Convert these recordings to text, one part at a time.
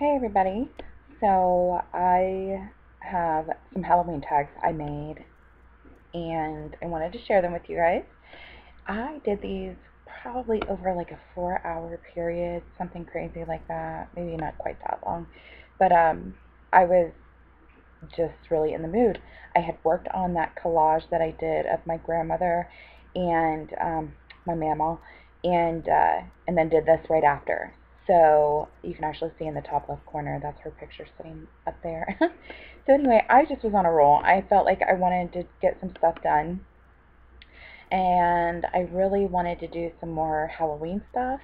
Hey everybody. So I have some Halloween tags I made and I wanted to share them with you guys. I did these probably over like a 4 hour period, something crazy like that. Maybe not quite that long. But I was just really in the mood. I had worked on that collage that I did of my grandmother and my mama, and then did this right after. So you can actually see in the top left corner that's her picture sitting up there. So anyway, I just was on a roll. I felt like I wanted to get some stuff done, and I really wanted to do some more Halloween stuff.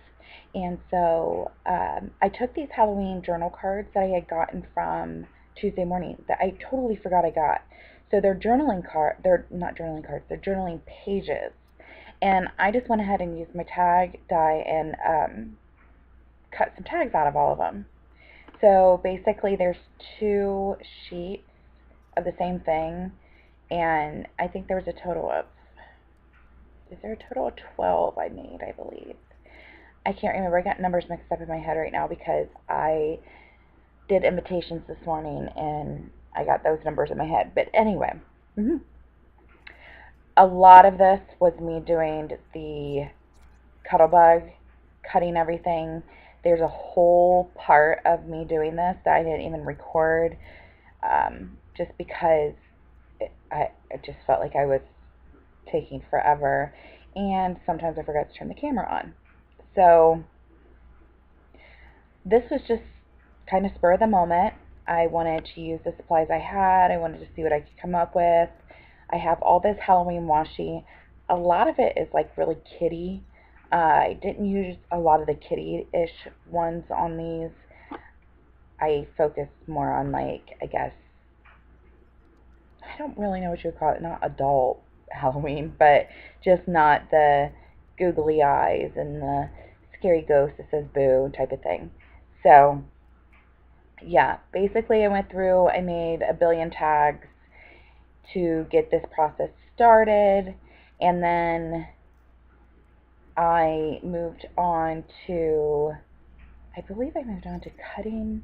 And so I took these Halloween journal cards that I had gotten from Tuesday morning that I totally forgot I got. So they're not journaling cards, they're journaling pages. And I just went ahead and used my tag die and cut some tags out of all of them. So basically, there's two sheets of the same thing, and I think there was a total of is there a total of 12 I made, I believe. I can't remember. I got numbers mixed up in my head right now because I did invitations this morning and I got those numbers in my head. But anyway, a lot of this was me doing the Cuttlebug, cutting everything. There's a whole part of me doing this that I didn't even record, just because I just felt like I was taking forever, and sometimes I forgot to turn the camera on. So this was just kind of spur of the moment. I wanted to use the supplies I had. I wanted to see what I could come up with. I have all this Halloween washi. A lot of it is like really kitty. I didn't use a lot of the kitty-ish ones on these. I focused more on, like, I guess, I don't really know what you would call it, not adult Halloween, but just not the googly eyes and the scary ghost that says boo type of thing. So yeah, basically I went through, I made a billion tags to get this process started, and then I moved on to, I believe I moved on to cutting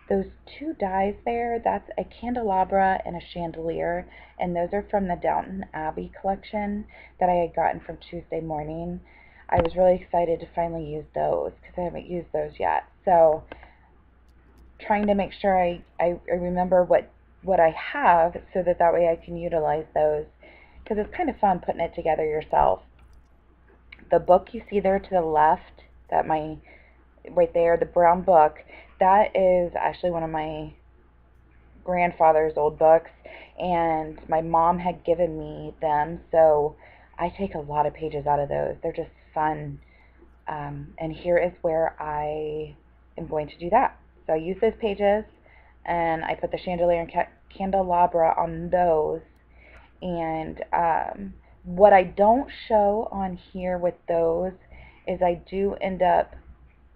those two dies there. That's a candelabra and a chandelier, and those are from the Downton Abbey collection that I had gotten from Tuesday morning. I was really excited to finally use those because I haven't used those yet. So trying to make sure I remember what I have so that way I can utilize those, because it's kind of fun putting it together yourself. The book you see there to the left, that my right there, the brown book, that is actually one of my grandfather's old books, and my mom had given me them, so I take a lot of pages out of those. They're just fun. And here is where I am going to do that. So I use those pages, and I put the chandelier and candelabra on those. And what I don't show on here with those is I do end up,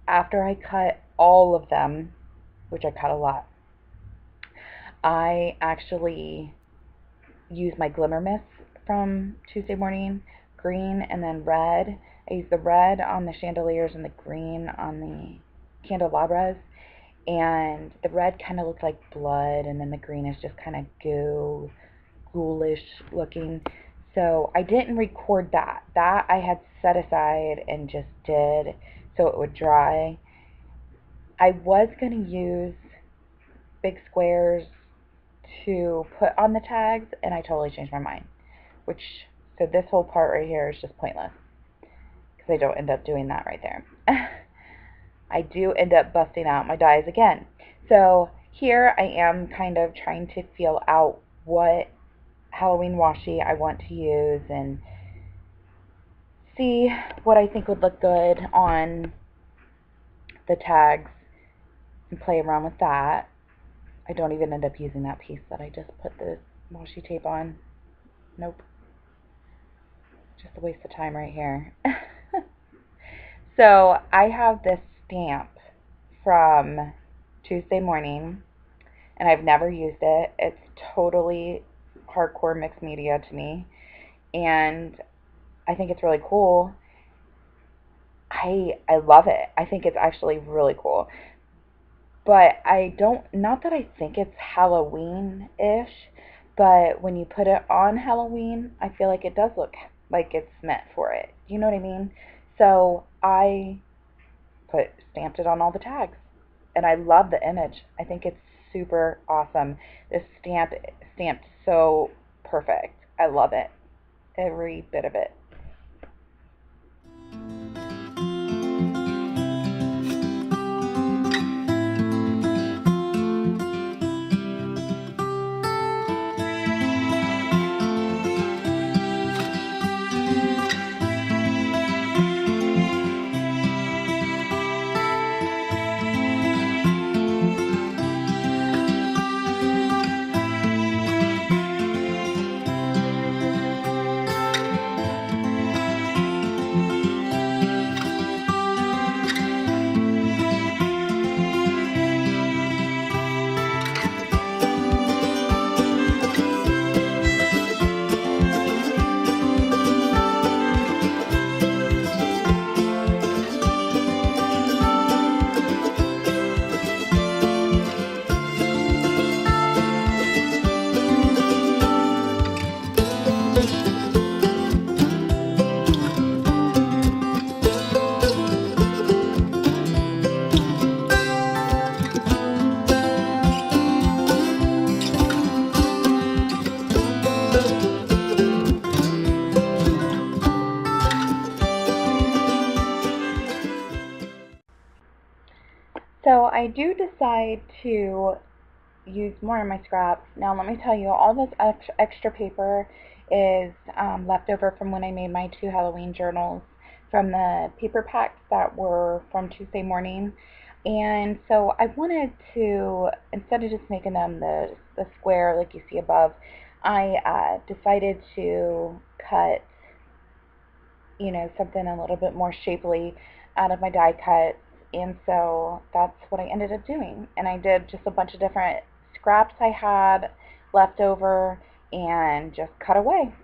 after I cut all of them, which I cut a lot, I actually use my Glimmer Mist from Tuesday morning, green and then red. I use the red on the chandeliers and the green on the candelabras. And the red kind of looks like blood, and then the green is just kind of ghoulish looking. So I didn't record that. That I had set aside and just did so it would dry. I was going to use big squares to put on the tags, and I totally changed my mind. So this whole part right here is just pointless because I don't end up doing that right there. I do end up busting out my dies again. So here I am kind of trying to feel out what Halloween washi I want to use and see what I think would look good on the tags and play around with that. I don't even end up using that piece that I just put the washi tape on. Nope. Just a waste of time right here. So I have this stamp from Tuesday morning, and I've never used it. It's totally hardcore mixed media to me, and I think it's really cool. I love it. I think it's actually really cool. but I don't, not that I think it's Halloween-ish, but when you put it on Halloween, I feel like it does look like it's meant for it. You know what I mean? So I stamped it on all the tags, and I love the image. I think it's super awesome. This stamped so perfect. I love it, every bit of it. So I do decide to use more of my scraps. Now let me tell you, all this extra paper is left over from when I made my 2 Halloween journals from the paper packs that were from Tuesday morning. And so I wanted to, instead of just making them the square like you see above, I decided to cut, something a little bit more shapely out of my die cuts. And so that's what I ended up doing. And I did just a bunch of different scraps I had left over and just cut away.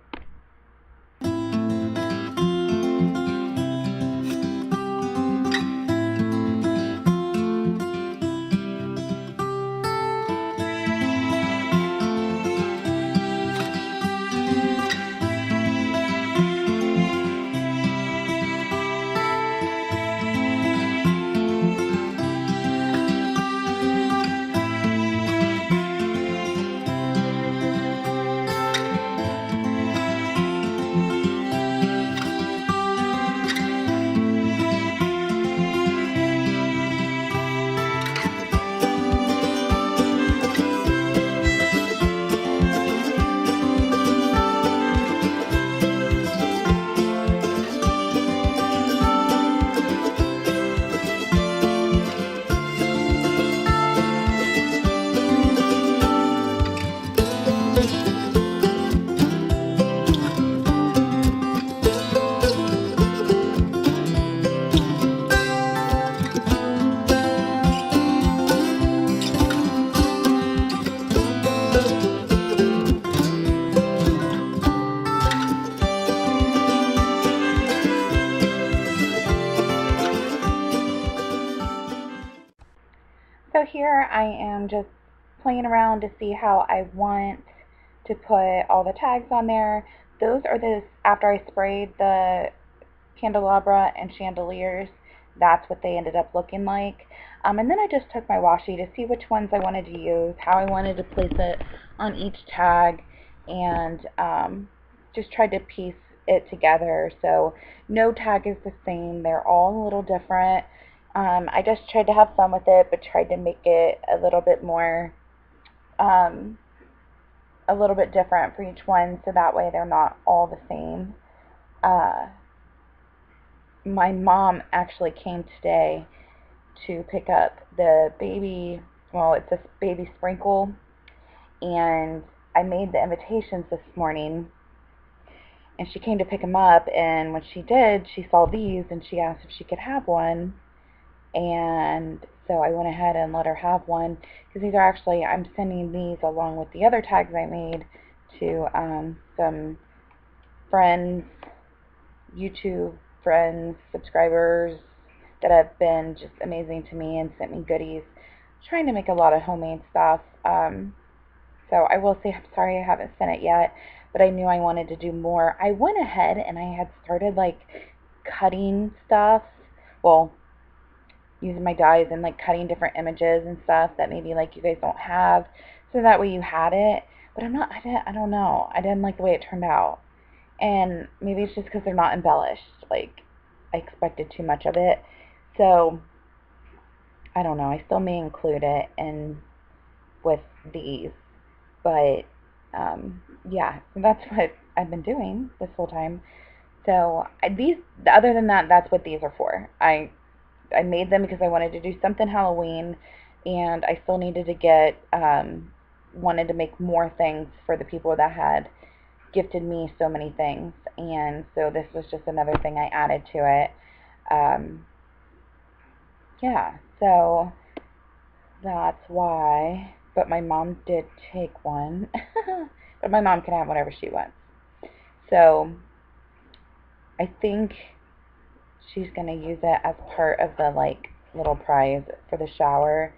So here I am just playing around to see how I want to put all the tags on there. Those are after I sprayed the candelabra and chandeliers. That's what they ended up looking like. And then I just took my washi to see which ones I wanted to use, how I wanted to place it on each tag, and just tried to piece it together. So no tag is the same. They're all a little different. I just tried to have fun with it, but tried to make it a little bit more, a little bit different for each one, so that way they're not all the same. My mom actually came today to pick up the baby, well, it's a baby sprinkle, and I made the invitations this morning, and she came to pick them up, and when she did, she saw these, and she asked if she could have one. And so I went ahead and let her have one, because these are actually, I'm sending these along with the other tags I made to some friends, YouTube friends, subscribers that have been just amazing to me and sent me goodies trying to make a lot of homemade stuff. So I will say I'm sorry I haven't sent it yet, but I knew I wanted to do more. I went ahead and I had started like cutting stuff. Well, using my dies and like cutting different images and stuff that maybe like you guys don't have, so that way you had it. But I don't know. I didn't like the way it turned out. And maybe it's just because they're not embellished. Like, I expected too much of it. So, I don't know. I still may include it in with these. But, yeah, so that's what I've been doing this whole time. So, other than that, that's what these are for. I made them because I wanted to do something Halloween, and I still needed to wanted to make more things for the people that had gifted me so many things, and so this was just another thing I added to it. Um, yeah, so that's why. But my mom did take one, but my mom can have whatever she wants. So I think she's gonna use it as part of the like little prize for the shower.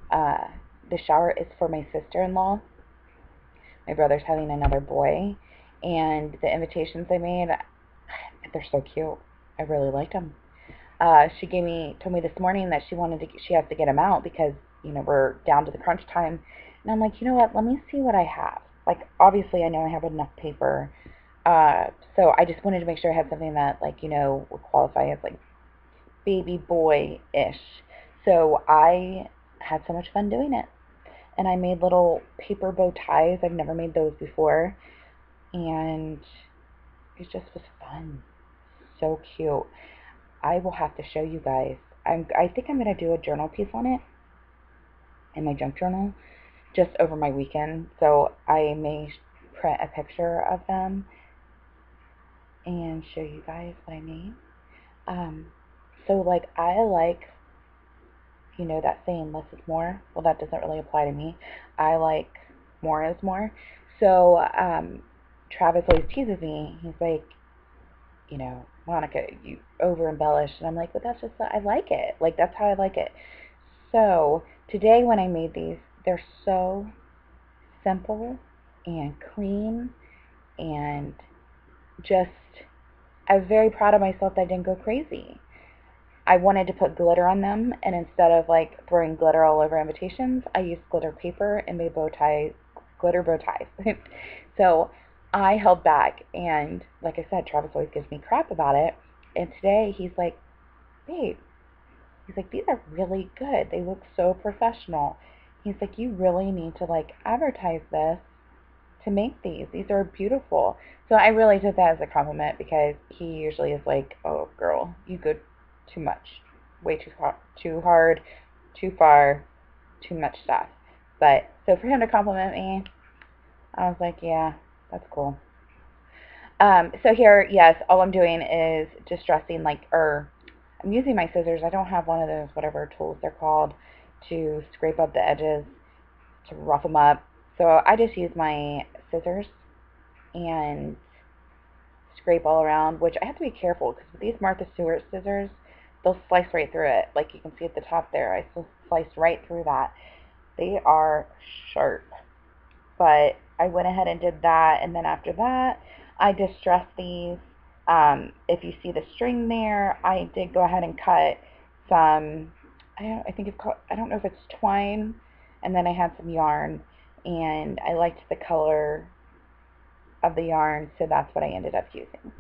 Uh, the shower is for my sister-in-law. My brother's having another boy, and the invitations I made, they're so cute. I really liked them. She told me this morning that she has to get them out because we're down to the crunch time, and I'm like, you know what? Let me see what I have. Like, obviously, I know I have enough paper, so I just wanted to make sure I had something that would qualify as like baby boy ish. So I had so much fun doing it, and I made little paper bow ties. I've never made those before, and it just was fun. So cute. I will have to show you guys. I think I'm gonna do a journal piece on it in my junk journal just over my weekend. So I may print a picture of them and show you guys what I made. Um, so like I like that saying less is more. Well, that doesn't really apply to me. I like more is more. So Travis always teases me. He's like, Monica, you over embellish. And I'm like, but that's just, I like it. Like, that's how I like it. So, today when I made these, they're so simple and clean and just, I was very proud of myself that I didn't go crazy. I wanted to put glitter on them, and instead of like throwing glitter all over invitations, I used glitter paper and made glitter bow ties. So I held back, and like I said, Travis always gives me crap about it. And today he's like, babe, he's like, these are really good. They look so professional. He's like, you really need to like advertise this to make these. These are beautiful. So I really took that as a compliment because he usually is like, oh girl, you go too much, way too hard, too far, too much stuff. But so for him to compliment me, I was like, yeah, that's cool. So here, yes, all I'm doing is distressing, I'm using my scissors. I don't have one of those, whatever tools they're called, to scrape up the edges, to rough them up. So I just use my scissors and scrape all around, which I have to be careful because with these Martha Stewart scissors, they'll slice right through it. Like you can see at the top there, I sliced right through that. They are sharp. But I went ahead and did that, and then after that, I distressed these. If you see the string there, I did go ahead and cut some, I think it's called, I don't know if it's twine, and then I had some yarn, and I liked the color of the yarn, so that's what I ended up using.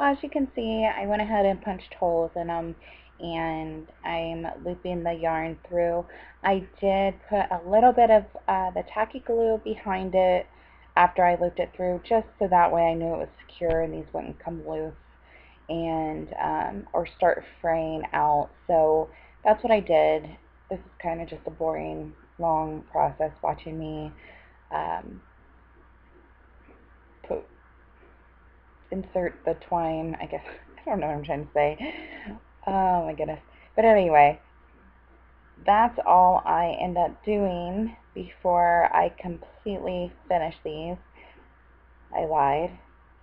as you can see, I went ahead and punched holes in them, and I'm looping the yarn through. I did put a little bit of the tacky glue behind it after I looped it through, just so that way I knew it was secure and these wouldn't come loose and or start fraying out. So that's what I did. This is kind of just a boring, long process watching me insert the twine, I guess. I don't know what I'm trying to say. Oh my goodness. But anyway, that's all I end up doing before I completely finish these. I lied.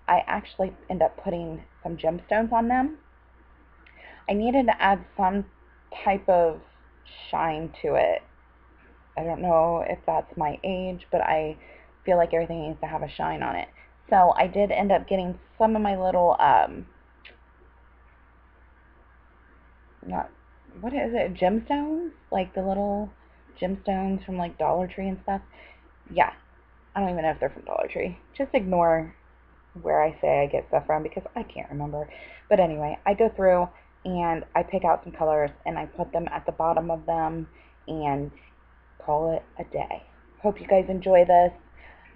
I actually end up putting some gemstones on them. I needed to add some type of shine to it. I don't know if that's my age, but I feel like everything needs to have a shine on it. So I did end up getting some of my little, what is it, gemstones? Like the little gemstones from like Dollar Tree and stuff. Yeah, I don't even know if they're from Dollar Tree. Just ignore where I say I get stuff from because I can't remember. But anyway, I go through and I pick out some colors and I put them at the bottom of them and call it a day. Hope you guys enjoy this.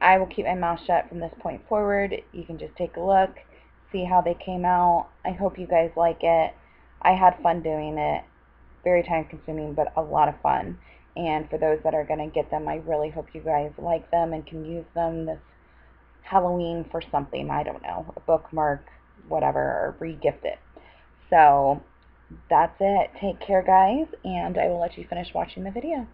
I will keep my mouth shut from this point forward. You can just take a look, see how they came out. I hope you guys like it. I had fun doing it. Very time consuming, but a lot of fun. And for those that are going to get them, I really hope you guys like them and can use them this Halloween for something. I don't know, a bookmark, whatever, or re-gift it. So that's it. Take care, guys, and I will let you finish watching the video.